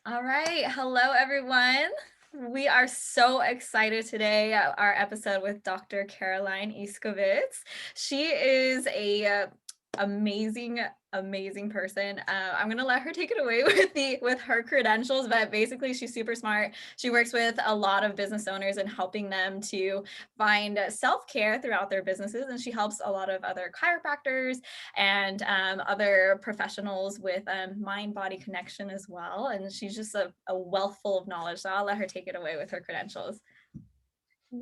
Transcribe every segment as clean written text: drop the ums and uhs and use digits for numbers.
All right. Hello, everyone. We are so excited today. Our episode with Dr. Caroline Iscovitz. She is a amazing, amazing person. I'm gonna let her take it away with her credentials, but basically, she's super smart. She works with a lot of business owners and helping them to find self care throughout their businesses, and she helps a lot of other chiropractors and other professionals with mind body connection as well. And she's just a wealth full of knowledge. So I'll let her take it away with her credentials.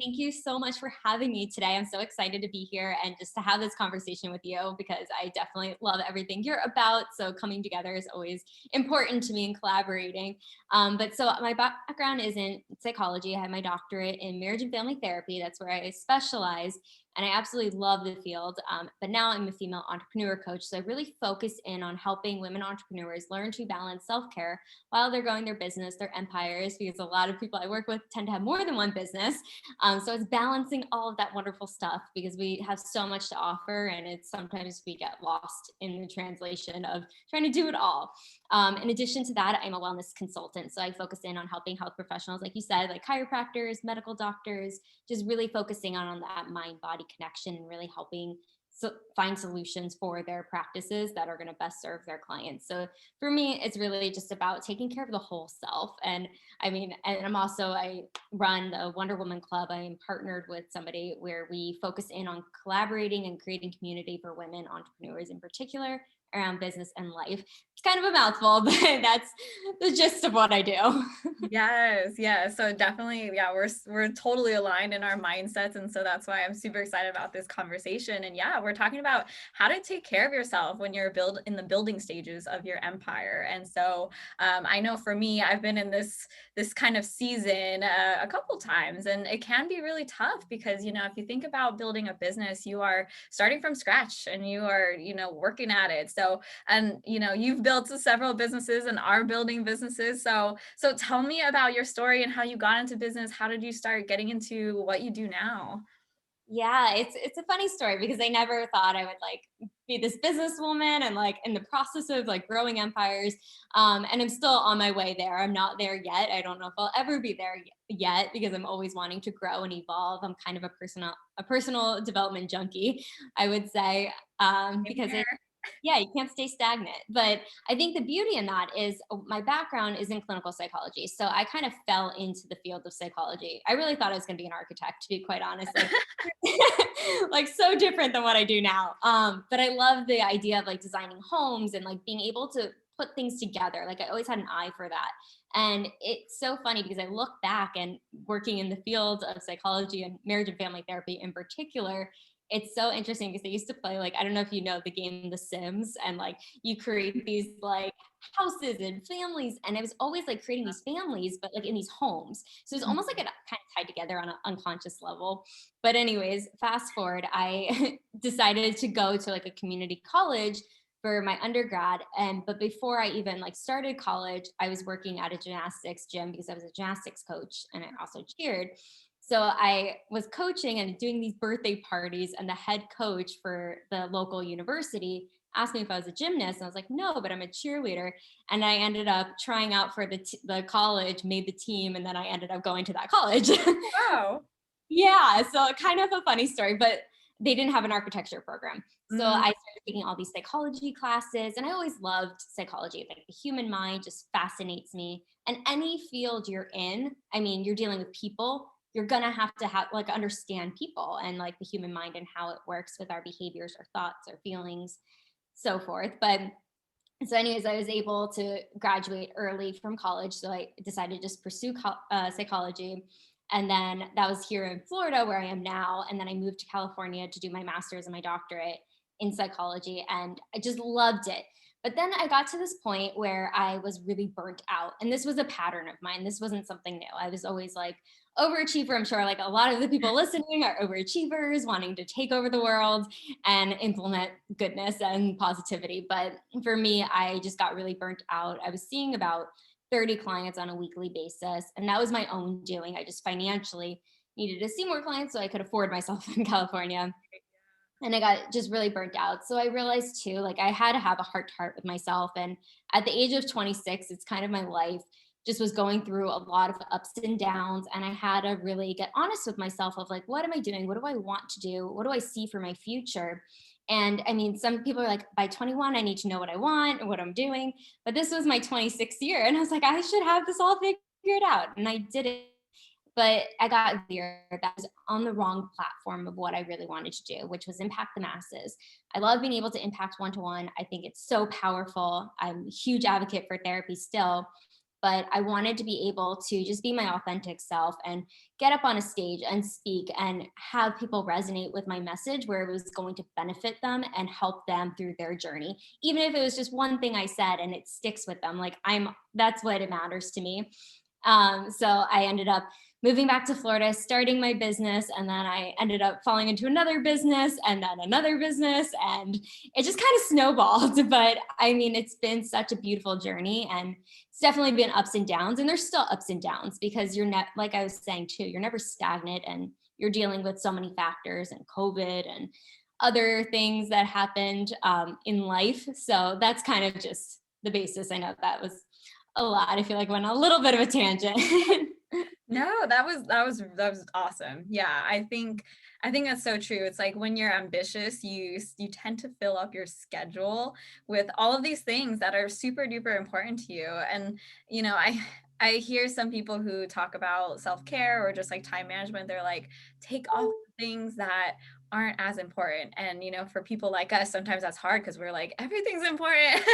Thank you so much for having me today. I'm so excited to be here and just to have this conversation with you because I definitely love everything you're about. So coming together is always important to me and collaborating. But my background is in psychology. I have my doctorate in marriage and family therapy. That's where I specialize. And I absolutely love the field. But now I'm a female entrepreneur coach. So I really focus in on helping women entrepreneurs learn to balance self care while they're growing their business, their empires, because a lot of people I work with tend to have more than one business. So it's balancing all of that wonderful stuff because we have so much to offer, and it's sometimes we get lost in the translation of trying to do it all. In addition to that, I'm a wellness consultant, so I focus in on helping health professionals, like you said, like chiropractors, medical doctors, just really focusing on that mind-body connection and really helping find solutions for their practices that are going to best serve their clients. So for me, it's really just about taking care of the whole self. And I run the Wonder Woman Club. I am partnered with somebody where we focus in on collaborating and creating community for women entrepreneurs in particular around business and life. It's kind of a mouthful, but that's the gist of what I do. Yes, yes. So definitely, yeah, we're totally aligned in our mindsets, and so that's why I'm super excited about this conversation. And yeah, we're talking about how to take care of yourself when you're in the building stages of your empire. And so I know for me, I've been in this kind of season a couple times, and it can be really tough because if you think about building a business, you are starting from scratch and you are working at it. So and you've built several businesses and are building businesses. So tell me about your story and how you got into business. How did you start getting into what you do now? Yeah, it's a funny story because I never thought I would like be this businesswoman and like in the process of like growing empires. And I'm still on my way there. I'm not there yet. I don't know if I'll ever be there yet because I'm always wanting to grow and evolve. I'm kind of a personal development junkie, I would say, Same because here. yeah, you can't stay stagnant. But I think the beauty in that is my background is in clinical psychology. So I kind of fell into the field of psychology. I really thought I was going to be an architect, to be quite honest. Like, like so different than what I do now. But I love the idea of like designing homes and like being able to put things together. Like I always had an eye for that. And it's so funny because I look back and working in the field of psychology and marriage and family therapy in particular, it's so interesting because they used to play like I don't know if you know the game The Sims, and like you create these like houses and families, and I was always like creating these families but like in these homes, so it's almost like it kind of tied together on an unconscious level. But anyways, fast forward, I decided to go to like a community college for my undergrad, and but before I even like started college, I was working at a gymnastics gym because I was a gymnastics coach and I also cheered. So I was coaching and doing these birthday parties, and the head coach for the local university asked me if I was a gymnast. And I was like, no, but I'm a cheerleader. And I ended up trying out for the college, made the team, and then I ended up going to that college. Wow. Yeah, so kind of a funny story, but they didn't have an architecture program. So Mm, I started taking all these psychology classes, and I always loved psychology. Like the human mind just fascinates me. And any field you're in, I mean, you're dealing with people, you're gonna have to have like understand people and like the human mind and how it works with our behaviors, our thoughts, our feelings, so forth. But so anyways, I was able to graduate early from college, so I decided to just pursue psychology. And then that was here in Florida where I am now, and then I moved to California to do my master's and my doctorate in psychology, and I just loved it. But then I got to this point where I was really burnt out, and this was a pattern of mine. This wasn't something new. I was always like overachiever. I'm sure like a lot of the people listening are overachievers, wanting to take over the world and implement goodness and positivity. But for me, I just got really burnt out. I was seeing about 30 clients on a weekly basis, and that was my own doing. I just financially needed to see more clients so I could afford myself in California. And I got just really burnt out. So I realized too, like I had to have a heart to heart with myself. And at the age of 26, it's kind of my life. just was going through a lot of ups and downs. And I had to really get honest with myself of like, what am I doing? What do I want to do? What do I see for my future? And I mean, some people are like, by 21, I need to know what I want and what I'm doing. But this was my 26th year. And I was like, I should have this all figured out. And I did it. But I got clear that I was on the wrong platform of what I really wanted to do, which was impact the masses. I love being able to impact one to one. I think it's so powerful. I'm a huge advocate for therapy still, but I wanted to be able to just be my authentic self and get up on a stage and speak and have people resonate with my message where it was going to benefit them and help them through their journey. Even if it was just one thing I said and it sticks with them, like that's what it matters to me. So I ended up moving back to Florida, starting my business, and then I ended up falling into another business and then another business, and it just kind of snowballed. But I mean, it's been such a beautiful journey, and it's definitely been ups and downs, and there's still ups and downs because you're not, like I was saying too, you're never stagnant, and you're dealing with so many factors and COVID and other things that happened in life. So that's kind of just the basis. I know that was a lot. I feel like I went on a little bit of a tangent. No, that was awesome. Yeah, I think that's so true. It's like when you're ambitious, you tend to fill up your schedule with all of these things that are super duper important to you. And I hear some people who talk about self-care or just like time management. They're like, take off the things that aren't as important. And for people like us, sometimes that's hard because we're like, everything's important.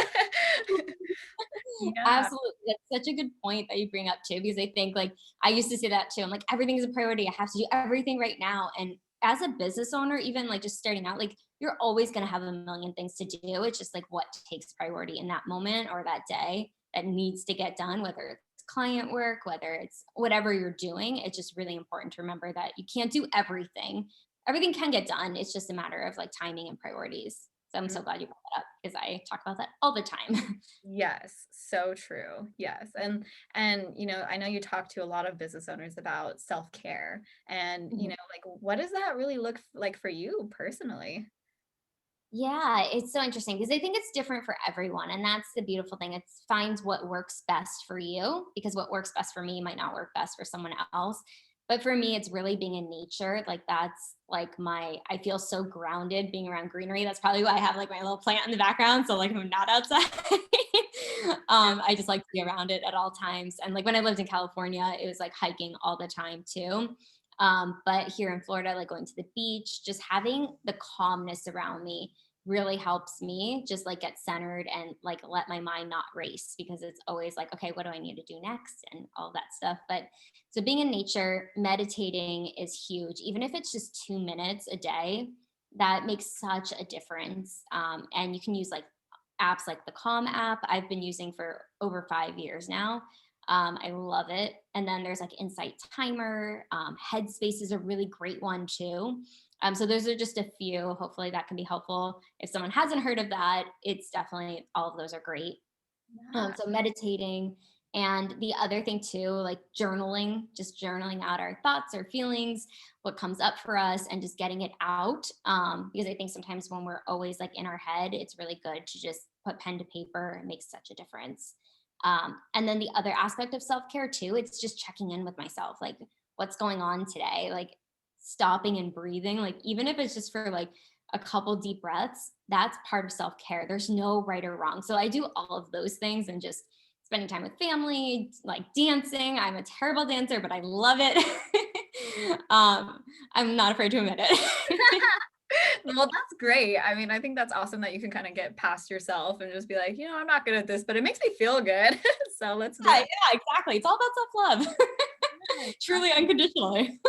Yeah. Absolutely. That's such a good point that you bring up too, because I think like I used to say that too. I'm like, everything is a priority. I have to do everything right now. And as a business owner, even like just starting out, like you're always going to have a million things to do. It's just like what takes priority in that moment or that day that needs to get done, whether it's client work, whether it's whatever you're doing. It's just really important to remember that you can't do everything. Everything can get done. It's just a matter of like timing and priorities. So I'm so glad you brought that up because I talk about that all the time. Yes, so true. Yes. And I know you talk to a lot of business owners about self-care and like what does that really look like for you personally? Yeah, it's so interesting because I think it's different for everyone. And that's the beautiful thing. It's finds what works best for you because what works best for me might not work best for someone else. But for me, it's really being in nature. Like that's like I feel so grounded being around greenery. That's probably why I have like my little plant in the background. So like if I'm not outside, I just like to be around it at all times. And like when I lived in California, it was like hiking all the time too. But here in Florida, like going to the beach, just having the calmness around me really helps me just like get centered and like let my mind not race because it's always like, okay, what do I need to do next and all that stuff. But so being in nature, meditating is huge. Even if it's just 2 minutes a day, that makes such a difference. And you can use like apps like the Calm app I've been using for over 5 years now. I love it. And then there's like Insight Timer. Headspace is a really great one too. So those are just a few. Hopefully that can be helpful. If someone hasn't heard of that, it's definitely all of those are great. Yeah. So meditating and the other thing too, like journaling, just journaling out our thoughts or feelings, what comes up for us, and just getting it out. Because I think sometimes when we're always like in our head, it's really good to just put pen to paper. It makes such a difference. And then the other aspect of self care too, it's just checking in with myself, like what's going on today, like stopping and breathing, like even if it's just for like a couple deep breaths, that's part of self care. There's no right or wrong. So I do all of those things and just spending time with family, like dancing. I'm a terrible dancer, but I love it. I'm not afraid to admit it. Well, that's great. I mean, I think that's awesome that you can kind of get past yourself and just be like, I'm not good at this, but it makes me feel good. So let's do Yeah, it. yeah, exactly. It's all about self love, truly unconditionally.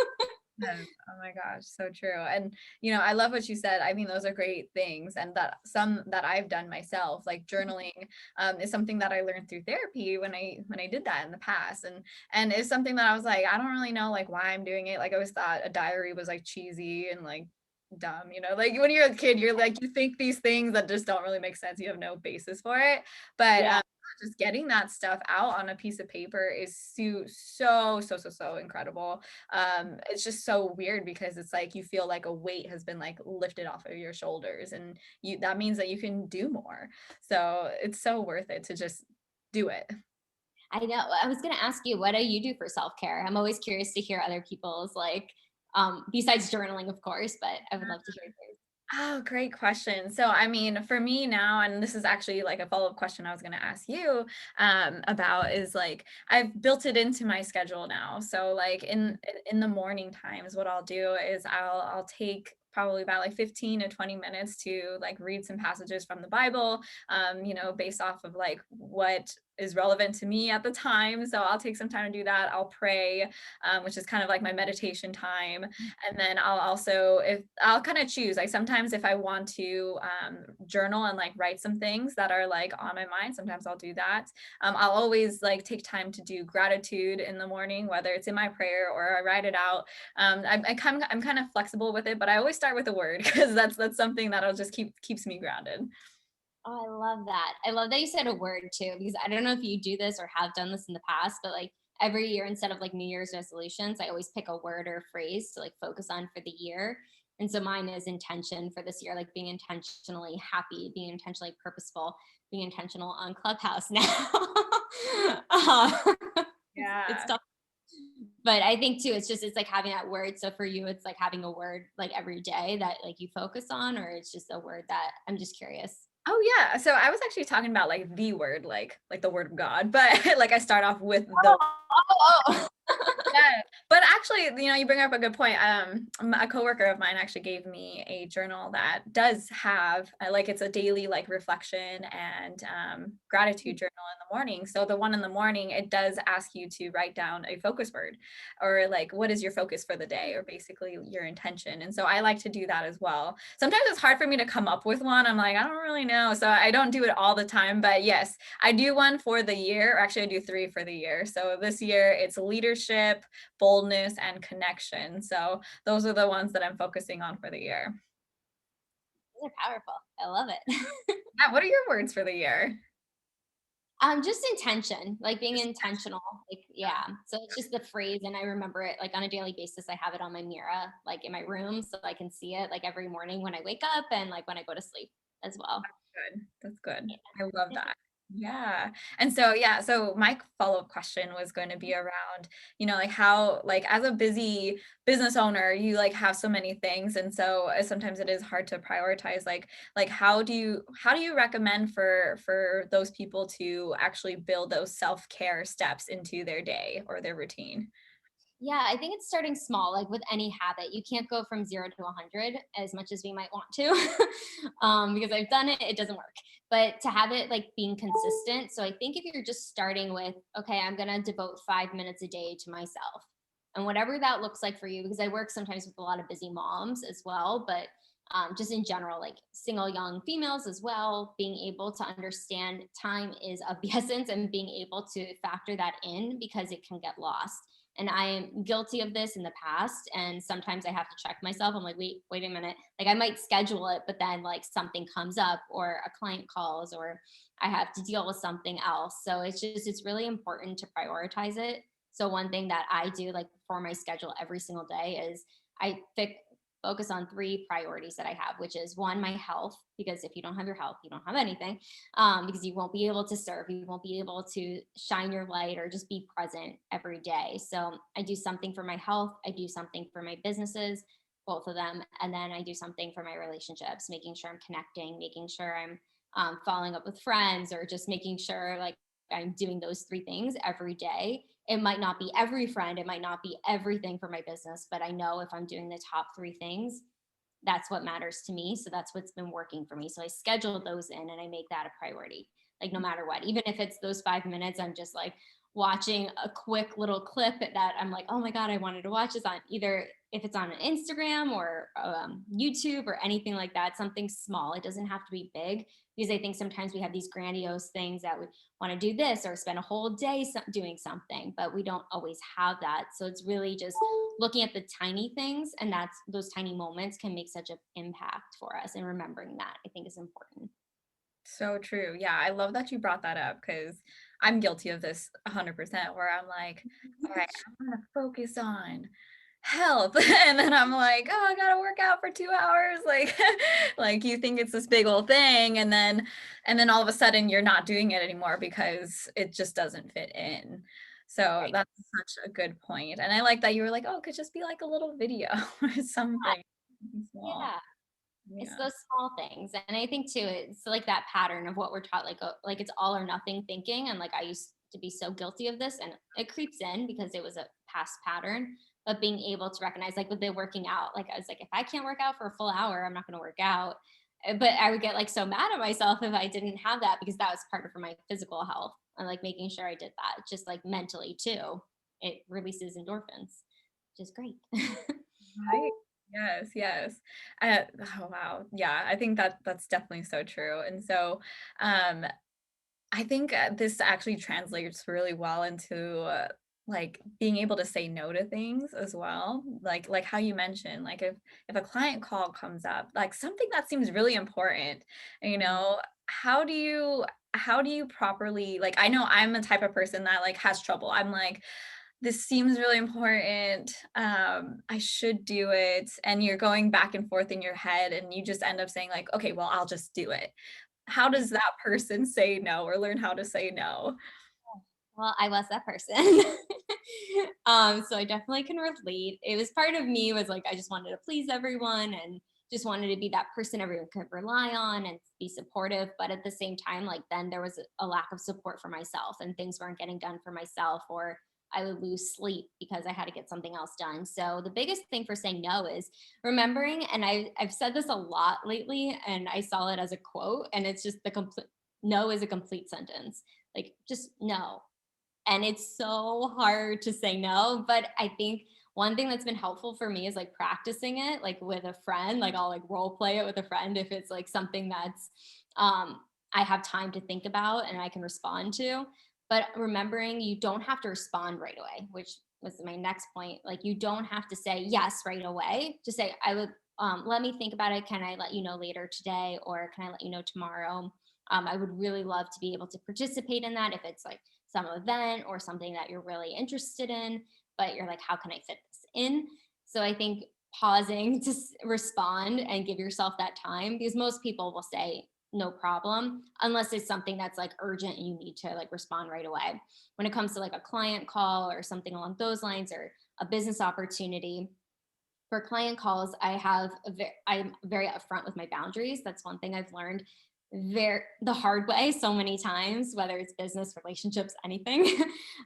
Yes. Oh my gosh, so true. And I love what you said. I mean, those are great things, and that some that I've done myself, like journaling, is something that I learned through therapy when I did that in the past, and it's something that I was like, I don't really know like why I'm doing it. Like I always thought a diary was like cheesy and like dumb, like when you're a kid, you're like you think these things that just don't really make sense. You have no basis for it, but Yeah. just getting that stuff out on a piece of paper is so incredible. It's just so weird because it's like you feel like a weight has been like lifted off of your shoulders, and that means that you can do more. So it's so worth it to just do it. I know. I was going to ask you, what do you do for self-care? I'm always curious to hear other people's, like, besides journaling, of course, but I would love to hear yours. Oh, great question. So, I mean, for me now, and this is actually like a follow-up question I was going to ask you about is like I've built it into my schedule now. So, like in the morning times, what I'll do is I'll take probably about like 15 to 20 minutes to like read some passages from the Bible, based off of like what is relevant to me at the time. So I'll take some time to do that. I'll pray, which is kind of like my meditation time. And then I'll also, if I'll kind of choose, like sometimes if I want to journal and like write some things that are like on my mind, sometimes I'll do that. I'll always like take time to do gratitude in the morning, whether it's in my prayer or I write it out. I'm kind of flexible with it, but I always start with a word because that's something that'll just keeps me grounded. Oh, I love that. I love that you said a word too, because I don't know if you do this or have done this in the past, but like every year, instead of like New Year's resolutions, I always pick a word or a phrase to like focus on for the year. And so mine is intention for this year, like being intentionally happy, being intentionally purposeful, being intentional on Clubhouse now. uh, it's Yeah. tough. But I think too, it's like having that word. So for you, it's like having a word like every day that like you focus on, or it's just a word that I'm just curious. Oh yeah. So I was actually talking about like the word, like the word of God, but like I start off with the. Oh, oh, oh. Yeah, but actually, you bring up a good point. A coworker of mine actually gave me a journal that does have like it's a daily like reflection and gratitude journal in the morning. So the one in the morning, it does ask you to write down a focus word, or like what is your focus for the day, or basically your intention. And so I like to do that as well. Sometimes it's hard for me to come up with one. I'm like, I don't really know, so I don't do it all the time. But yes, I do one for the year, or actually I do three for the year. So this year it's leadership, boldness, and connection. So those are the ones that I'm focusing on for the year. These are powerful. I love it. Yeah, what are your words for the year? Just intention, like being intentional. Like, yeah. So it's just the phrase, and I remember it like on a daily basis. I have it on my mirror, like in my room, so I can see it like every morning when I wake up and like when I go to sleep as well. Good. That's good. I love Yeah. that. Yeah. And so, yeah, so my follow-up question was going to be around, like how, like as a busy business owner, you like have so many things. And so sometimes it is hard to prioritize, like how do you recommend for those people to actually build those self-care steps into their day or their routine? Yeah, I think it's starting small, like with any habit. You can't go from 0 to 100 as much as we might want to, because I've done it, it doesn't work. But to have it like being consistent. So I think if you're just starting with, okay, I'm going to devote 5 minutes a day to myself, and whatever that looks like for you, because I work sometimes with a lot of busy moms as well, but just in general, like single young females as well, being able to understand time is of the essence and being able to factor that in because it can get lost. And I am guilty of this in the past. And sometimes I have to check myself. I'm like, wait a minute. Like I might schedule it, but then like something comes up or a client calls or I have to deal with something else. So it's really important to prioritize it. So one thing that I do like for my schedule every single day is I focus on three priorities that I have, which is one, my health, because if you don't have your health, you don't have anything, because you won't be able to serve, you won't be able to shine your light or just be present every day. So I do something for my health, I do something for my businesses, both of them, and then I do something for my relationships, making sure I'm connecting, making sure I'm following up with friends, or just making sure like I'm doing those three things every day. It might not be every friend, it might not be everything for my business, but I know if I'm doing the top three things, that's what matters to me. So that's what's been working for me. So I schedule those in and I make that a priority, like no matter what. Even if it's those 5 minutes, I'm just like watching a quick little clip that I'm like, oh my God, I wanted to watch this on either if it's on Instagram or YouTube or anything like that, something small. It doesn't have to be big because I think sometimes we have these grandiose things that we want to do this or spend a whole day doing something, but we don't always have that. So it's really just looking at the tiny things, and that's those tiny moments can make such an impact for us, and remembering that I think is important. So true. Yeah, I love that you brought that up because I'm guilty of this 100%, where I'm like, all right, I'm gonna focus on health. And then I'm like, oh, I gotta work out for 2 hours. Like, like you think it's this big old thing. And then all of a sudden you're not doing it anymore because it just doesn't fit in. So Right. that's such a good point. And I like that you were like, oh, it could just be like a little video or something small. Yeah. It's Yeah. those small things. And I think too, it's like that pattern of what we're taught, like it's all or nothing thinking. And like I used to be so guilty of this and it creeps in because it was a past pattern. But being able to recognize, like with the working out, like I was like, if I can't work out for a full hour, I'm not going to work out. But I would get like so mad at myself if I didn't have that because that was part of for my physical health and like making sure I did that, just like mentally too. It releases endorphins, which is great. Right. Yes, yes. Oh wow. Yeah, I think that that's definitely so true. And so um I think this actually translates really well into like being able to say no to things as well. Like how you mentioned, like if a client call comes up, like something that seems really important, you know, how do you properly, like I know I'm the type of person that like has trouble. I'm like, this seems really important. I should do it. And you're going back and forth in your head and you just end up saying like, okay, well, I'll just do it. How does that person say no or learn how to say no? Well, I was that person. So I definitely can relate. It was part of me was like I just wanted to please everyone and just wanted to be that person everyone could rely on and be supportive. But at the same time, like then there was a lack of support for myself and things weren't getting done for myself or I would lose sleep because I had to get something else done. So the biggest thing for saying no is remembering, and I've said this a lot lately, and I saw it as a quote, and it's just the complete no is a complete sentence. Like just no, and it's so hard to say no, but I think one thing that's been helpful for me is like practicing it like with a friend. Like I'll like role play it with a friend if it's like something that's I have time to think about and I can respond to. But remembering you don't have to respond right away, which was my next point. Like you don't have to say yes right away. Just say I would let me think about it. Can I let you know later today or can I let you know tomorrow? I would really love to be able to participate in that if it's like some event or something that you're really interested in, but you're like, how can I fit this in? So I think pausing to respond and give yourself that time because most people will say no problem unless it's something that's like urgent and you need to like respond right away. When it comes to like a client call or something along those lines or a business opportunity, for client calls, I'm very upfront with my boundaries. That's one thing I've learned the hard way so many times, whether it's business, relationships, anything.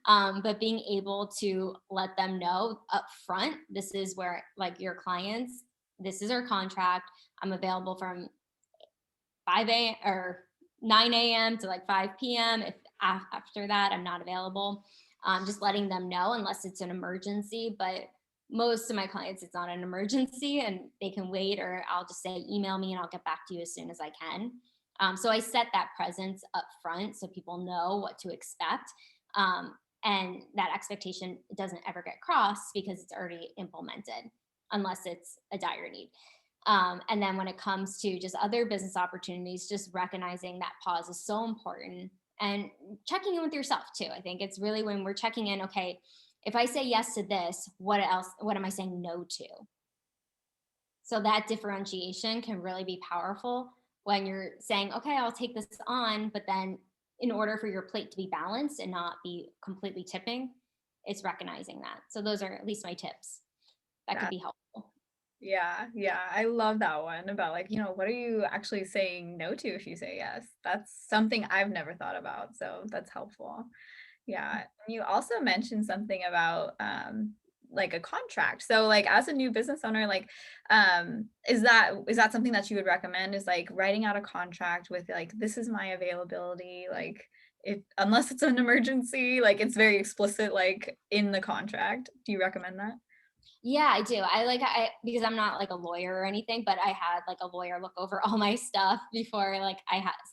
But being able to let them know up front, this is where like your clients, this is our contract. I'm available from 5 a.m. or 9 a.m. to like 5 p.m. If after that I'm not available, just letting them know unless it's an emergency. But most of my clients, it's not an emergency and they can wait, or I'll just say, email me and I'll get back to you as soon as I can. So I set that presence up front so people know what to expect. And that expectation doesn't ever get crossed because it's already implemented, unless it's a dire need. And then when it comes to just other business opportunities, just recognizing that pause is so important and checking in with yourself too. I think it's really when we're checking in, okay, if I say yes to this, what else, what am I saying no to? So that differentiation can really be powerful when you're saying, okay, I'll take this on, but then in order for your plate to be balanced and not be completely tipping, it's recognizing that. So those are at least my tips that could Yeah. be helpful. Yeah, yeah. I love that one about like, what are you actually saying no to if you say yes? That's something I've never thought about. So that's helpful. Yeah. And you also mentioned something about like a contract. So like as a new business owner, like is that something that you would recommend is like writing out a contract with like this is my availability, like if unless it's an emergency, like it's very explicit like in the contract. Do you recommend that? Yeah, I do. I because I'm not like a lawyer or anything, but I had like a lawyer look over all my stuff before like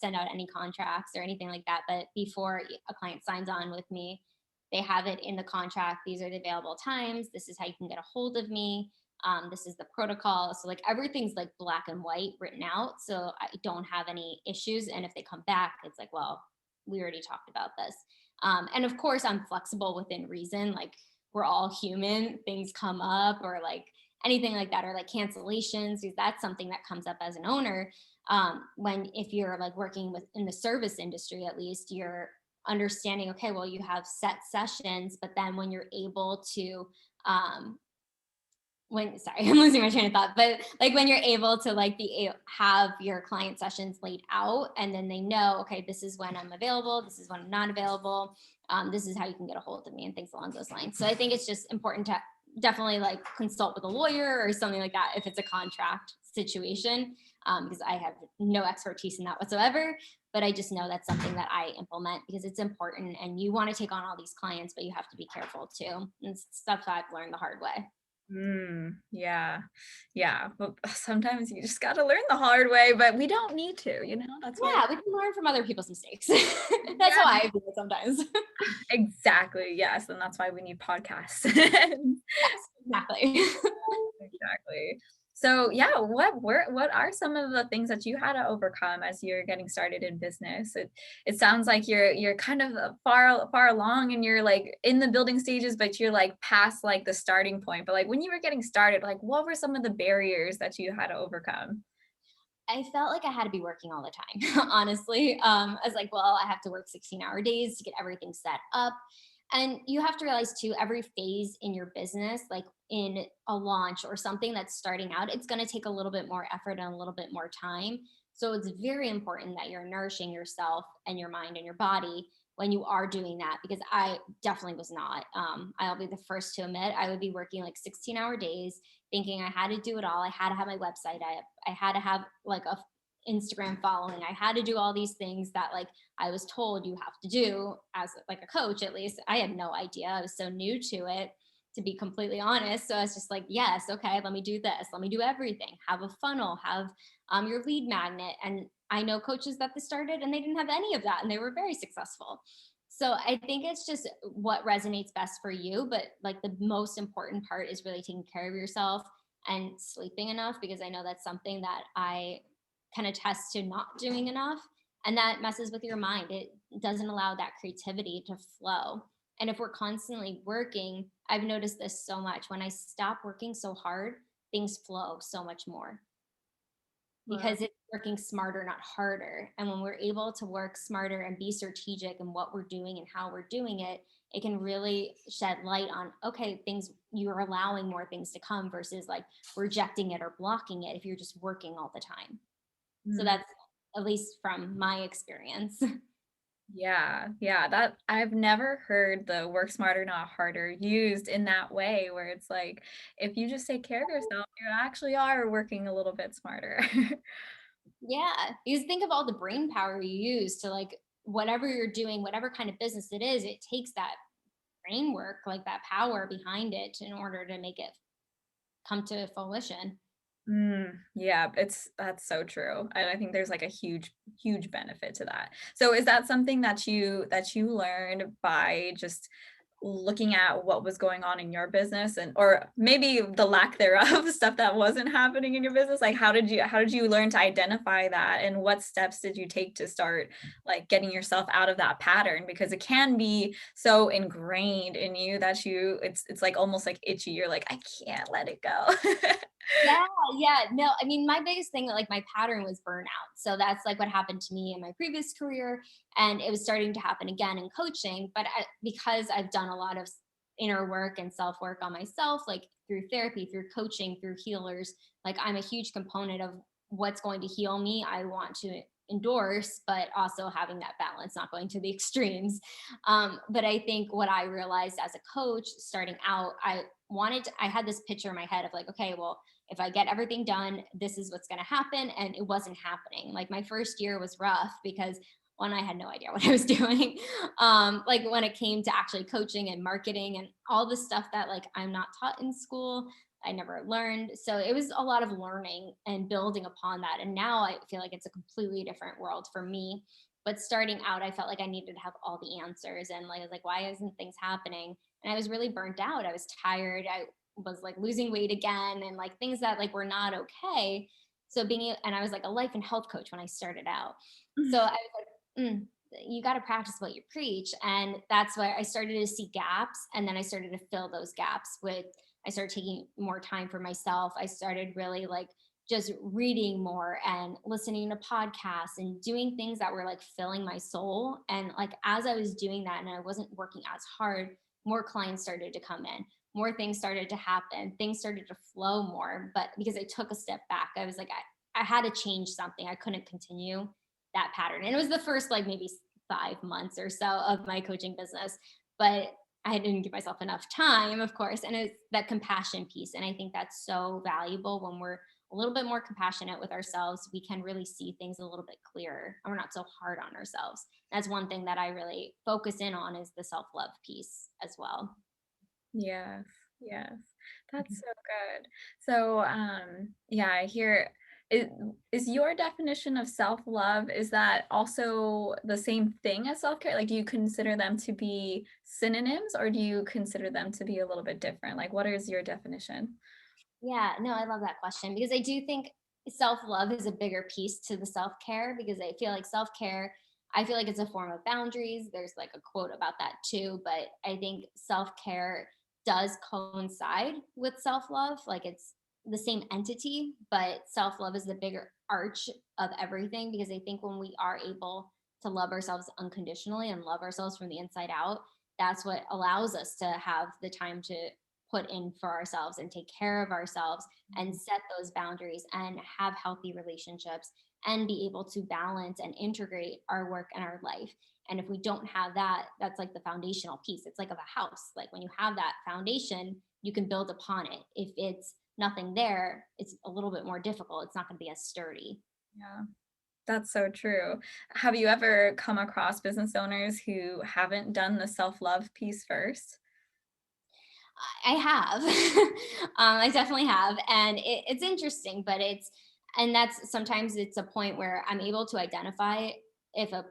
send out any contracts or anything like that. But before a client signs on with me, they have it in the contract. These are the available times. This is how you can get a hold of me. This is the protocol. So like everything's like black and white written out. So I don't have any issues. And if they come back, it's like, well, we already talked about this. And of course, I'm flexible within reason. Like we're all human. Things come up or like anything like that, or like cancellations, because that's something that comes up as an owner. When if you're like working with in the service industry, at least you're understanding, okay, well, you have set sessions, but then when you're able to um, when sorry I'm losing my train of thought, but like when you're able to like have your client sessions laid out, and then they know, okay, this is when I'm available, this is when I'm not available, this is how you can get a hold of me, and things along those lines. So I think it's just important to definitely like consult with a lawyer or something like that if it's a contract situation, because I have no expertise in that whatsoever, but I just know that's something that I implement because it's important, and you want to take on all these clients, but you have to be careful too, and stuff I've learned the hard way. Yeah. Yeah. But sometimes you just got to learn the hard way, but we don't need to, that's what, Yeah, we can learn from other people's mistakes. That's how yeah, I feel sometimes. exactly. Yes. And that's why we need podcasts. Yes, exactly. Exactly. So yeah, what are some of the things that you had to overcome as you're getting started in business? It sounds like you're kind of far along and you're like in the building stages, but you're like past like the starting point. But like when you were getting started, like what were some of the barriers that you had to overcome? I felt like I had to be working all the time, honestly. I was like, well, I have to work 16-hour days to get everything set up. And you have to realize too, every phase in your business, like in a launch or something that's starting out, it's going to take a little bit more effort and a little bit more time. So it's very important that you're nourishing yourself and your mind and your body when you are doing that, because I definitely was not. I'll be the first to admit I would be working like 16-hour days, thinking I had to do it all. I had to have my website. I had to have like a Instagram following. I had to do all these things that like I was told you have to do as like a coach. At least I had no idea. I was so new to it, to be completely honest. So I was just like, yes, okay, let me do this. Let me do everything. Have a funnel, have your lead magnet. And I know coaches that they started and they didn't have any of that and they were very successful. So I think it's just what resonates best for you. But like the most important part is really taking care of yourself and sleeping enough, because I know that's something that I can attest to not doing enough. And that messes with your mind. It doesn't allow that creativity to flow. And if we're constantly working, I've noticed this so much. When I stop working so hard, things flow so much more Wow. because it's working smarter, not harder. And when we're able to work smarter and be strategic in what we're doing and how we're doing it, it can really shed light on, okay, things, you're allowing more things to come versus like rejecting it or blocking it if you're just working all the time. So Mm. that's at least from my experience. Yeah, yeah, that I've never heard the work smarter, not harder used in that way where it's like if you just take care of yourself, you actually are working a little bit smarter. Yeah, because think of all the brain power you use to like whatever you're doing, whatever kind of business it is, it takes that brain work, like that power behind it in order to make it come to fruition. Yeah, that's so true. And I think there's like a huge benefit to that. So is that something that you learned by just looking at what was going on in your business and or maybe the lack thereof stuff that wasn't happening in your business? Like how did you learn to identify that and what steps did you take to start like getting yourself out of that pattern because it can be so ingrained in you that it's like almost like itchy. You're like I can't let it go. Yeah, yeah. No, I mean, my biggest thing, like my pattern was burnout. So that's like what happened to me in my previous career. And it was starting to happen again in coaching. But because I've done a lot of inner work and self work on myself, like through therapy, through coaching, through healers, like I'm a huge component of what's going to heal me. I want to endorse, but also having that balance, not going to the extremes. But I think what I realized as a coach starting out, I had this picture in my head of like, okay, well, if I get everything done, this is what's going to happen. And it wasn't happening. Like my first year was rough because one, I had no idea what I was doing. Like when it came to actually coaching and marketing and all the stuff that like I'm not taught in school, I never learned. So it was a lot of learning and building upon that. And now I feel like it's a completely different world for me. But starting out, I felt like I needed to have all the answers. And like, I was like, why isn't things happening? And I was really burnt out. I was tired. I was like losing weight again and like things that like were not okay. So and I was like a life and health coach when I started out. So I was like, you got to practice what you preach. And that's why I started to see gaps. And then I started to fill those gaps with, I started taking more time for myself. I started really like just reading more and listening to podcasts and doing things that were like filling my soul. And like, as I was doing that and I wasn't working as hard, more clients started to come in, more things started to happen, things started to flow more. But because I took a step back, I was like, I had to change something. I couldn't continue that pattern. And it was the first like maybe 5 months or so of my coaching business, but I didn't give myself enough time, of course. And it's that compassion piece. And I think that's so valuable. When we're a little bit more compassionate with ourselves, we can really see things a little bit clearer and we're not so hard on ourselves. That's one thing that I really focus in on, is the self-love piece as well. Yes, yes. That's so good. So, yeah, I hear it. Is your definition of self-love, is that also the same thing as self-care? Like, do you consider them to be synonyms, or do you consider them to be a little bit different? Like, what is your definition? Yeah, no, I love that question because I do think self-love is a bigger piece to the self-care, because I feel like self-care, I feel like it's a form of boundaries. There's like a quote about that too, but I think self-care does coincide with self-love. Like, it's the same entity, but self-love is the bigger arch of everything, because I think when we are able to love ourselves unconditionally and love ourselves from the inside out, that's what allows us to have the time to put in for ourselves and take care of ourselves and set those boundaries and have healthy relationships and be able to balance and integrate our work and our life. And if we don't have that, that's like the foundational piece. It's like of a house. Like, when you have that foundation, you can build upon it. If it's nothing there, it's a little bit more difficult. It's not going to be as sturdy. Yeah, that's so true. Have you ever come across business owners who haven't done the self-love piece first? I have. I definitely have. And it's interesting, but and that's sometimes it's a point where I'm able to identify if a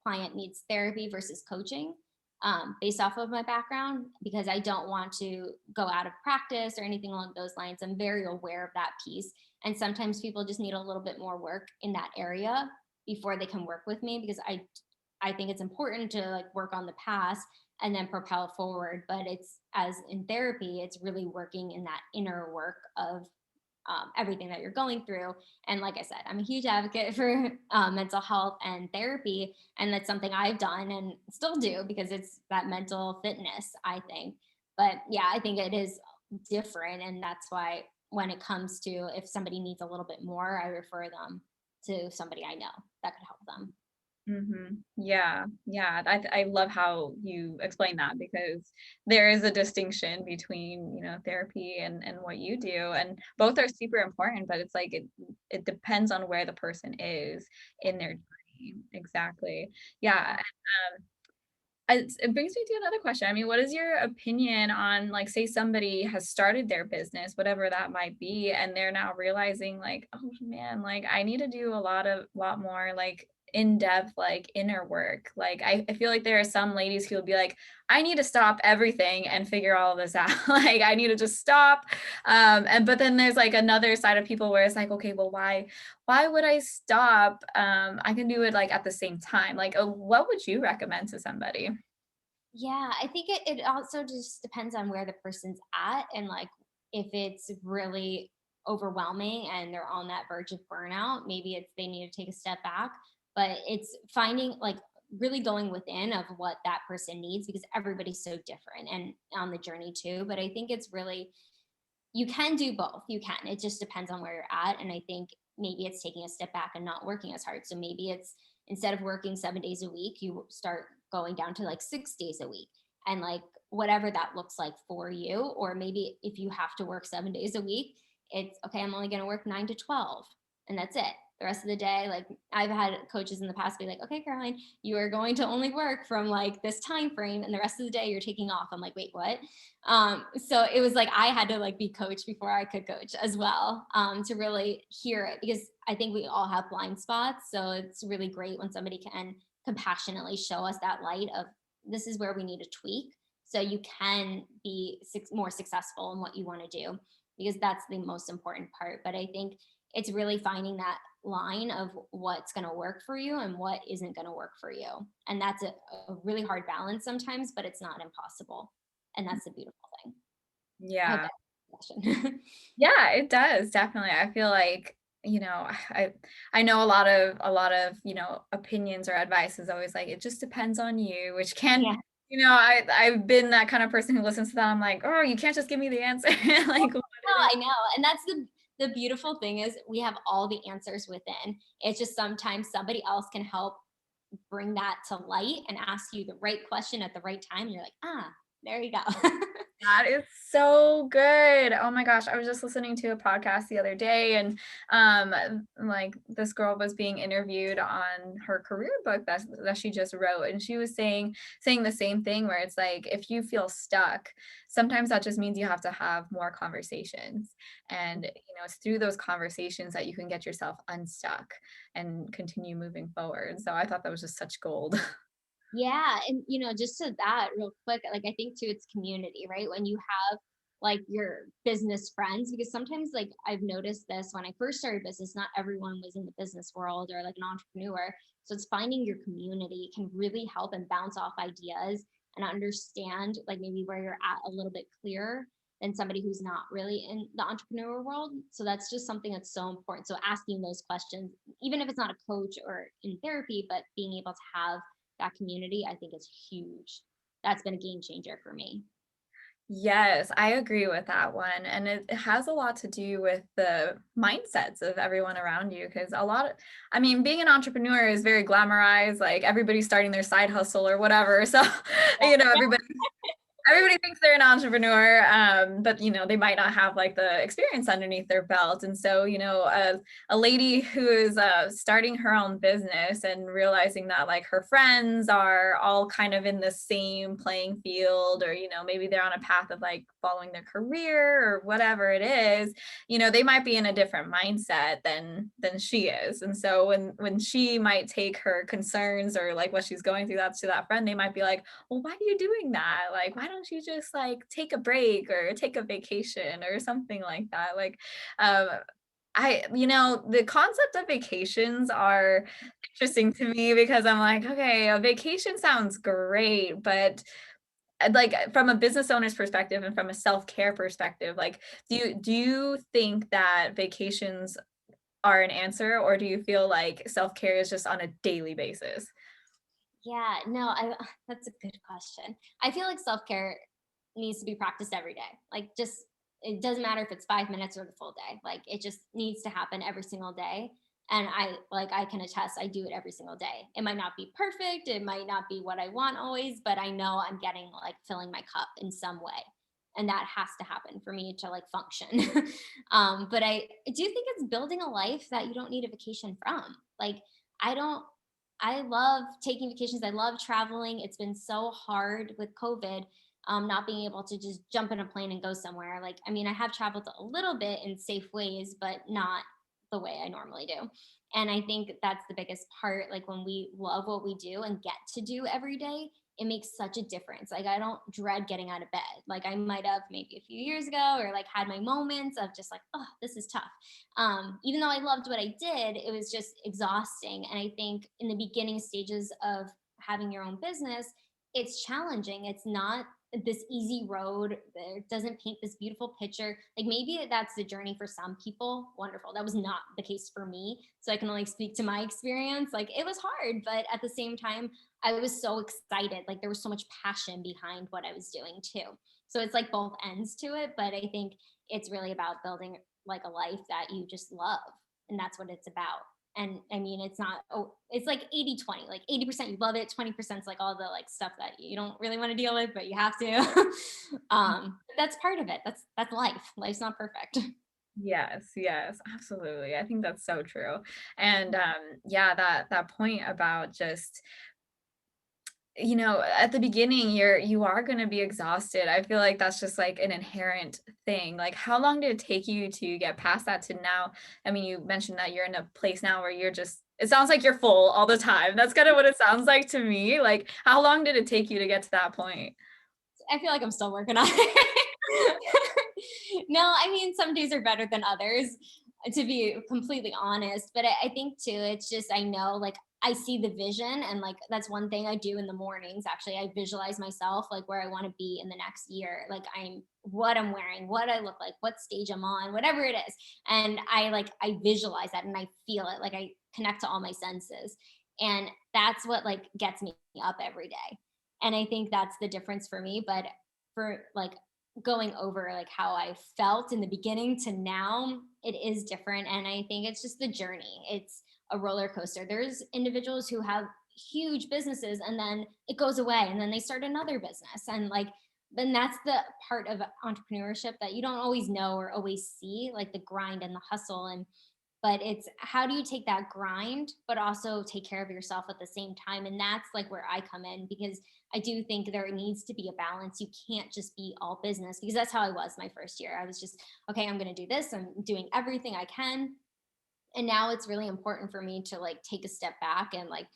client needs therapy versus coaching, based off of my background, because I don't want to go out of practice or anything along those lines. I'm very aware of that piece. And sometimes people just need a little bit more work in that area before they can work with me, because I think it's important to like work on the past and then propel forward. But it's, as in therapy, it's really working in that inner work of everything that you're going through. And like I said, I'm a huge advocate for mental health and therapy. And that's something I've done and still do, because it's that mental fitness, I think. But yeah, I think it is different. And that's why when it comes to, if somebody needs a little bit more, I refer them to somebody I know that could help them. Yeah, yeah. I love how you explain that, because there is a distinction between, therapy and what you do, and both are super important, but it's like it depends on where the person is in their journey. Exactly. Yeah. It brings me to another question. I mean, what is your opinion on, like, say somebody has started their business, whatever that might be, and they're now realizing, like, oh man, like I need to do a lot more like in-depth, like inner work. Like I feel like there are some ladies who will be like, I need to stop everything and figure all of this out. Like I need to just stop. And but then there's like another side of people where it's like, okay, well, why would I stop? I can do it like at the same time. Like, what would you recommend to somebody? Yeah, I think it also just depends on where the person's at, and like if it's really overwhelming and they're on that verge of burnout, maybe it's they need to take a step back. But it's finding like really going within of what that person needs, because everybody's so different and on the journey too. But I think it's really, you can do both. You can. It just depends on where you're at. And I think maybe it's taking a step back and not working as hard. So maybe it's, instead of working 7 days a week, you start going down to like 6 days a week, and like whatever that looks like for you. Or maybe if you have to work 7 days a week, it's okay, I'm only going to work 9 to 12 and that's it. The rest of the day, like I've had coaches in the past be like, okay, Caroline, you are going to only work from like this time frame and the rest of the day you're taking off. I'm like, wait, what? So it was like I had to like be coached before I could coach as well, to really hear it, because I think we all have blind spots. So it's really great when somebody can compassionately show us that light of, this is where we need to tweak so you can be more successful in what you want to do, because that's the most important part. But I think it's really finding that line of what's going to work for you and what isn't going to work for you. And that's a really hard balance sometimes, but it's not impossible. And that's the beautiful thing. I hope Yeah. that answers the question. Yeah, it does, definitely. I feel like, I know a lot of opinions or advice is always like, it just depends on you, which can, Yeah. I've been that kind of person who listens to that. I'm like, oh, you can't just give me the answer. Like what No, it is. I know. And that's the beautiful thing is we have all the answers within. It's just sometimes somebody else can help bring that to light and ask you the right question at the right time. And you're like, ah, there you go. That is so good. Oh my gosh, I was just listening to a podcast the other day, and like this girl was being interviewed on her career book that she just wrote, and she was saying the same thing, where it's like if you feel stuck, sometimes that just means you have to have more conversations, and it's through those conversations that you can get yourself unstuck and continue moving forward. So I thought that was just such gold. Yeah, and just to that real quick, like I think too, it's community, right? When you have like your business friends, because sometimes like I've noticed this when I first started business, not everyone was in the business world or like an entrepreneur. So it's finding your community can really help and bounce off ideas and understand like maybe where you're at a little bit clearer than somebody who's not really in the entrepreneur world. So that's just something that's so important. So asking those questions, even if it's not a coach or in therapy, but being able to have that community, I think is huge. That's been a game changer for me. Yes, I agree with that one. And it has a lot to do with the mindsets of everyone around you. Because I mean, being an entrepreneur is very glamorized, like everybody's starting their side hustle or whatever. So, everybody thinks they're an entrepreneur, but they might not have like the experience underneath their belt. And so a lady who is starting her own business and realizing that like her friends are all kind of in the same playing field, or maybe they're on a path of like following their career or whatever it is, they might be in a different mindset than she is. And so when she might take her concerns or like what she's going through that to that friend, they might be like, well, why are you doing that? Like, why don't you just like take a break or take a vacation or something like that? Like, um, the concept of vacations are interesting to me, because I'm like, okay, a vacation sounds great, but like from a business owner's perspective and from a self-care perspective, like, do you think that vacations are an answer, or do you feel like self-care is just on a daily basis? Yeah, no, I that's a good question. I feel like self-care needs to be practiced every day. Like just it doesn't matter if it's 5 minutes or the full day. Like it just needs to happen every single day. And I can attest I do it every single day. It might not be perfect, it might not be what I want always, but I know I'm getting like filling my cup in some way. And that has to happen for me to like function. But I do think it's building a life that you don't need a vacation from. Like I don't I love taking vacations. I love traveling. It's been so hard with COVID, not being able to just jump in a plane and go somewhere. Like, I mean, I have traveled a little bit in safe ways, but not the way I normally do. And I think that's the biggest part. Like, when we love what we do and get to do every day, it makes such a difference. Like, I don't dread getting out of bed. Like, I might have maybe a few years ago or like had my moments of just like, oh, this is tough. Even though I loved what I did, it was just exhausting. And I think in the beginning stages of having your own business, it's challenging. It's not this easy road. It doesn't paint this beautiful picture. Like maybe that's the journey for some people. Wonderful. That was not the case for me. So I can only speak to my experience. Like it was hard, but at the same time, I was so excited. Like there was so much passion behind what I was doing too. So it's like both ends to it. But I think it's really about building like a life that you just love. And that's what it's about. And I mean, it's not, oh, it's like 80-20. Like 80% you love it, 20% is like all the like stuff that you don't really want to deal with, but you have to. That's part of it. That's life. Life's not perfect. Yes, yes, absolutely. I think that's so true. And yeah, that point about just at the beginning you are going to be exhausted. I feel like that's just like an inherent thing. Like, how long did it take you to get past that to now? I mean, you mentioned that you're in a place now where it sounds like you're full all the time. That's kind of what it sounds like to me. Like, how long did it take you to get to that point? I feel like I'm still working on it. No, I mean, some days are better than others. to be completely honest. But I think too, it's just, I know, like, I see the vision, and like that's one thing I do in the mornings. Actually, I visualize myself like where I want to be in the next year. Like what I'm wearing, what I look like, what stage I'm on, whatever it is. And I visualize that and I feel it. Like I connect to all my senses. And that's what like gets me up every day. And I think that's the difference for me. But for like going over like how I felt in the beginning to now, it is different. And I think it's just the journey. It's a roller coaster. There's individuals who have huge businesses and then it goes away and then they start another business. And like, then that's the part of entrepreneurship that you don't always know or always see, like the grind and the hustle. And but it's how do you take that grind but also take care of yourself at the same time. And that's like where I come in, because I do think there needs to be a balance. You can't just be all business, because that's how I was my first year. I was just, okay, I'm going to do this, I'm doing everything I can. And now it's really important for me to like take a step back and like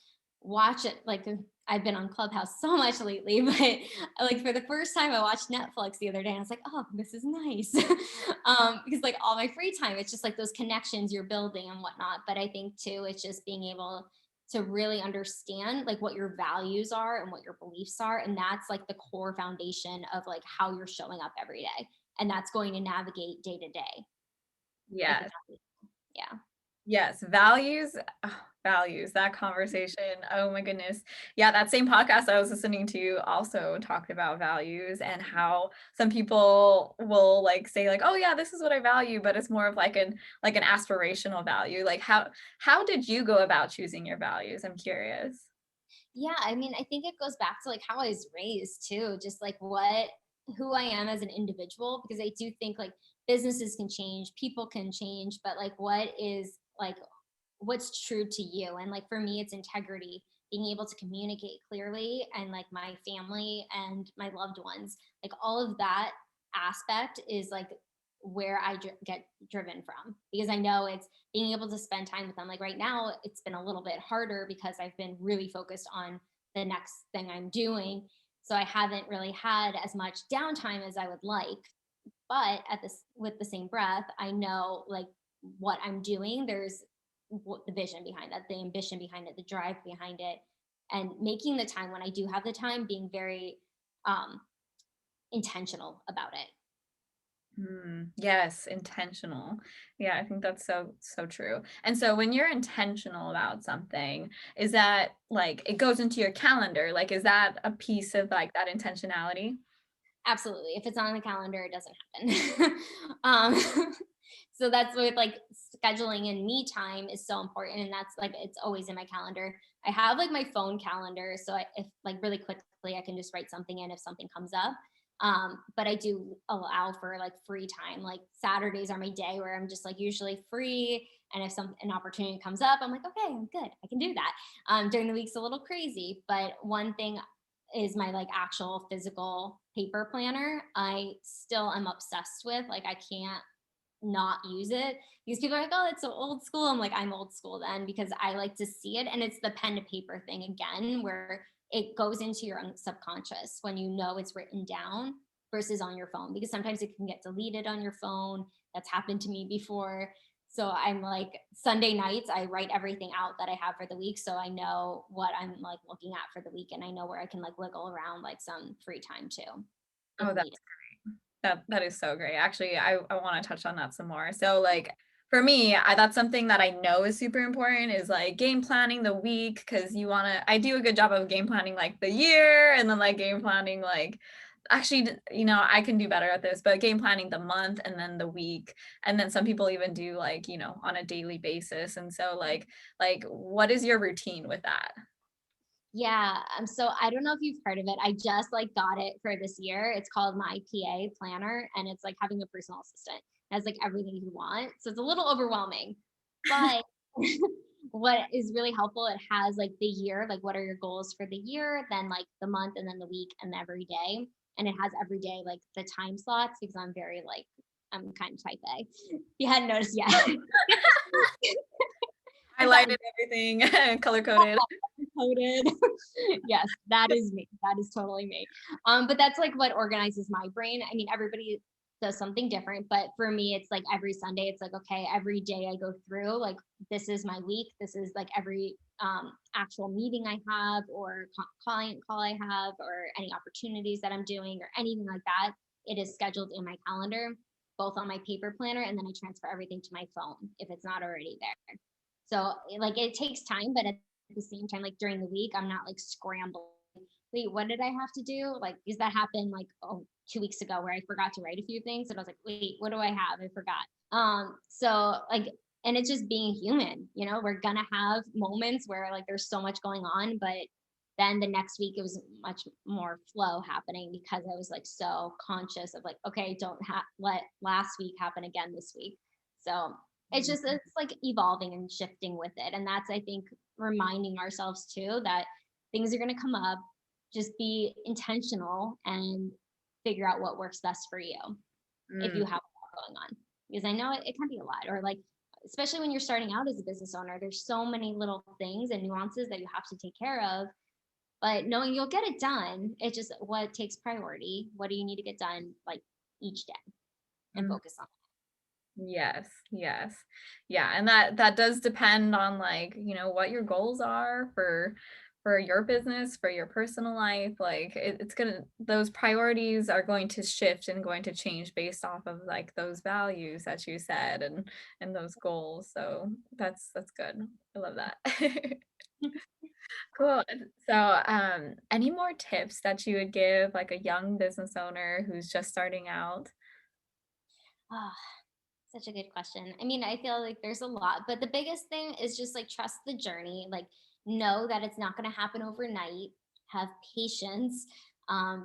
watch it. Like I've been on Clubhouse so much lately, but like for the first time I watched Netflix the other day and I was like, oh, this is nice. Because like all my free time, it's just like those connections you're building and whatnot. But I think too, it's just being able to really understand like what your values are and what your beliefs are. And that's like the core foundation of like how you're showing up every day. And that's going to navigate day to day. I think Yes. yeah. Yes, values, values, that conversation. Oh my goodness. Yeah, that same podcast I was listening to also talked about values and how some people will like say like, "Oh yeah, this is what I value," but it's more of like an aspirational value. Like how did you go about choosing your values? I'm curious. Yeah, I mean, I think it goes back to like how I was raised too, just like what who I am as an individual, because I do think like businesses can change, people can change, but like what is like what's true to you? And like for me it's integrity, being able to communicate clearly, and like my family and my loved ones, like all of that aspect is like where I get driven from, because I know it's being able to spend time with them. Like right now, it's been a little bit harder because I've been really focused on the next thing I'm doing. So I haven't really had as much downtime as I would like. But at this, with the same breath, I know like what I'm doing. There's the vision behind that, the ambition behind it, the drive behind it, and making the time when I do have the time, being very um, intentional about it. Yes, intentional. Yeah, I think that's so true. And so when you're intentional about something, is that like it goes into your calendar? Like is that a piece of like that intentionality? Absolutely. If it's on the calendar, it doesn't happen. So that's with like scheduling and me time is so important. And that's like, it's always in my calendar. I have like my phone calendar. So if like really quickly, I can just write something in if something comes up. But I do allow for like free time. Like Saturdays are my day where I'm just like usually free. And if an opportunity comes up, I'm like, okay, I'm good. I can do that. During the week's a little crazy, but one thing is my like actual physical paper planner. I still am obsessed with, like I can't not use it, because people are like, oh, it's so old school. I'm like, I'm old school then, because I like to see it. And it's the pen to paper thing again, where it goes into your subconscious when you know it's written down versus on your phone, because sometimes it can get deleted on your phone. That's happened to me before. So I'm like Sunday nights, I write everything out that I have for the week. So I know what I'm like looking at for the week, and I know where I can like wiggle around like some free time too, if Oh, needed. that is so great. Actually, I want to touch on that some more. So like for me, that's something that I know is super important is like game planning the week because I do a good job of game planning like the year and then like game planning like actually, I can do better at this, but game planning the month and then the week. And then some people even do like, on a daily basis. And so like what is your routine with that? Yeah. So I don't know if you've heard of it. I just like got it for this year. It's called My PA Planner, and it's like having a personal assistant. It has like everything you want. So it's a little overwhelming, but what is really helpful, it has like the year, like what are your goals for the year, then like the month, and then the week, and every day. And it has every day like the time slots, because I'm very like, I'm kind of type A. If you hadn't noticed yet. I've Highlighted gotten everything, color coded. coded. Yes, that is me. That is totally me. But that's like what organizes my brain. I mean, everybody does something different. But for me, it's like every Sunday, it's like, okay, every day I go through, like, this is my week. This is like every actual meeting I have, or client call I have, or any opportunities that I'm doing, or anything like that. It is scheduled in my calendar, both on my paper planner, and then I transfer everything to my phone if it's not already there. So like it takes time, but at the same time, like during the week, I'm not like scrambling. Wait, what did I have to do? Like, because that happened like, oh, 2 weeks ago, where I forgot to write a few things, and I was like, wait, what do I have? I forgot. So like, and it's just being human, we're gonna have moments where like there's so much going on, but then the next week it was much more flow happening, because I was like so conscious of like, okay, don't let last week happen again this week. So it's like evolving and shifting with it. And that's, I think, reminding ourselves too that things are going to come up. Just be intentional and figure out what works best for you if you Mm. have a lot going on. Because I know it can be a lot, or like, especially when you're starting out as a business owner, there's so many little things and nuances that you have to take care of. But knowing you'll get it done, it's just what takes priority. What do you need to get done like each day, and Mm. focus on Yes, yes. Yeah, and that does depend on, like, what your goals are for your business, for your personal life. Like, it's gonna those priorities are going to shift and going to change based off of, like, those values that you said, and those goals. So that's good. I love that. it. Cool. So, any more tips that you would give, like, a young business owner who's just starting out? Ah, such a good question. I mean, I feel like there's a lot, but the biggest thing is just like trust the journey. Like, know that it's not going to happen overnight. Have patience,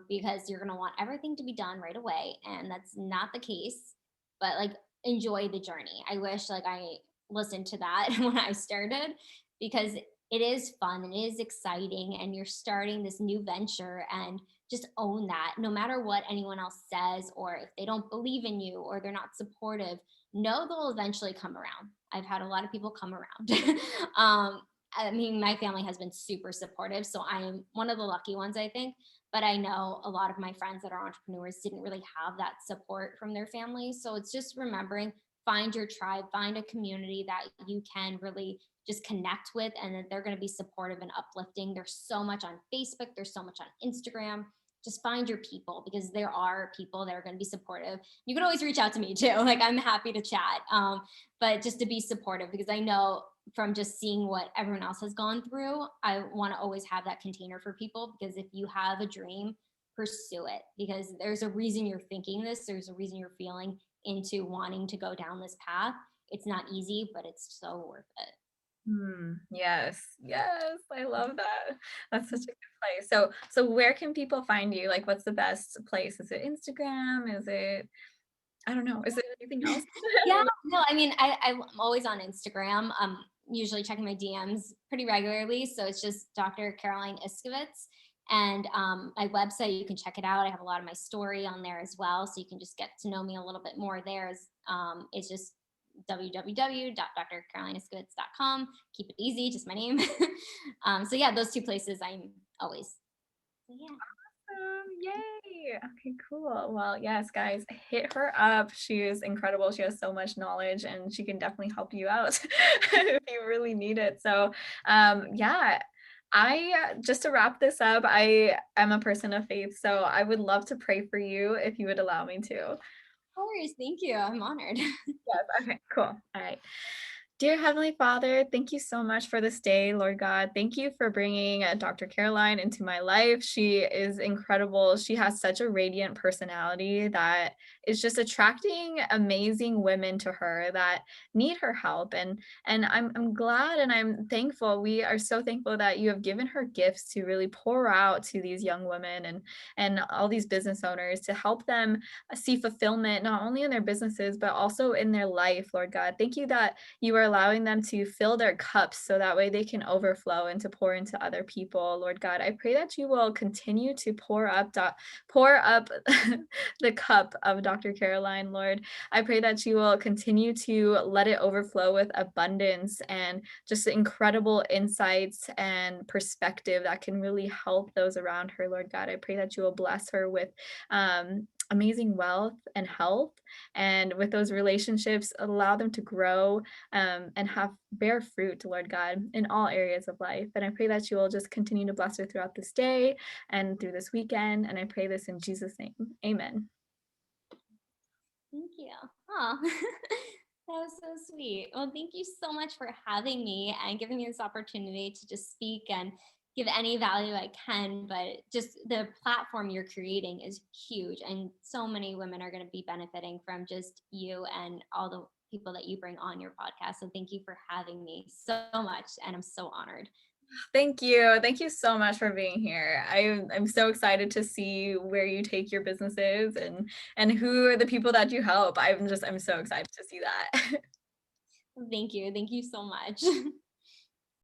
because you're going to want everything to be done right away, and that's not the case. But like, enjoy the journey. I wish like I listened to that when I started, because it is fun and it is exciting, and you're starting this new venture, and just own that. No matter what anyone else says, or if they don't believe in you, or they're not supportive, know they'll eventually come around. I've had a lot of people come around. I mean, my family has been super supportive, so I am one of the lucky ones, I think. But I know a lot of my friends that are entrepreneurs didn't really have that support from their families. So it's just remembering, find your tribe, find a community that you can really just connect with, and that they're going to be supportive and uplifting. There's so much on Facebook, there's so much on Instagram. Just find your people, because there are people that are going to be supportive. You can always reach out to me too. Like, I'm happy to chat. But just to be supportive, because I know from just seeing what everyone else has gone through, I want to always have that container for people, because if you have a dream, pursue it, because there's a reason you're thinking this. There's a reason you're feeling into wanting to go down this path. It's not easy, but it's so worth it. Yes, yes, I love that. That's such a good place. So where can people find you? Like, what's the best place? Is it Instagram? Is it I don't know. Is it anything else? I Yeah, don't know. no, I mean, I'm always on Instagram. Usually checking my DMs pretty regularly. So it's just Dr. Caroline Iscovitz. And my website, you can check it out. I have a lot of my story on there as well. So you can just get to know me a little bit more there. It's just www.drcarolineiscovitz.com. Keep it easy, just my name. So yeah, those two places I'm always. So yeah. Yay. Okay, cool. Well, yes, guys, hit her up. She is incredible. She has so much knowledge and she can definitely help you out if you really need it. So, yeah, just to wrap this up, I am a person of faith, so I would love to pray for you if you would allow me to. No worries. Thank you. I'm honored. Yes. Okay, cool. All right. Dear Heavenly Father, thank you so much for this day, Lord God. Thank you for bringing Dr. Caroline into my life. She is incredible. She has such a radiant personality that is just attracting amazing women to her that need her help. And I'm glad and I'm thankful. We are so thankful that you have given her gifts to really pour out to these young women and all these business owners to help them see fulfillment not only in their businesses but also in their life, Lord God. Thank you that you are allowing them to fill their cups so that way they can overflow and to pour into other people. Lord God, I pray that you will continue to pour up the cup of Dr. Caroline, Lord. I pray that you will continue to let it overflow with abundance and just incredible insights and perspective that can really help those around her, Lord God. I pray that you will bless her with amazing wealth and health, and with those relationships allow them to grow, and have bear fruit, Lord God, in all areas of life. And I pray that you will just continue to bless her throughout this day and through this weekend, and I pray this in Jesus' name. Amen. Thank you. Oh, that was so sweet. Well, thank you so much for having me and giving me this opportunity to just speak and give any value I can. But just the platform you're creating is huge. And so many women are going to be benefiting from just you and all the people that you bring on your podcast. So thank you for having me so much. And I'm so honored. Thank you. Thank you so much for being here. I'm so excited to see where you take your businesses and who are the people that you help. I'm so excited to see that. Thank you. Thank you so much.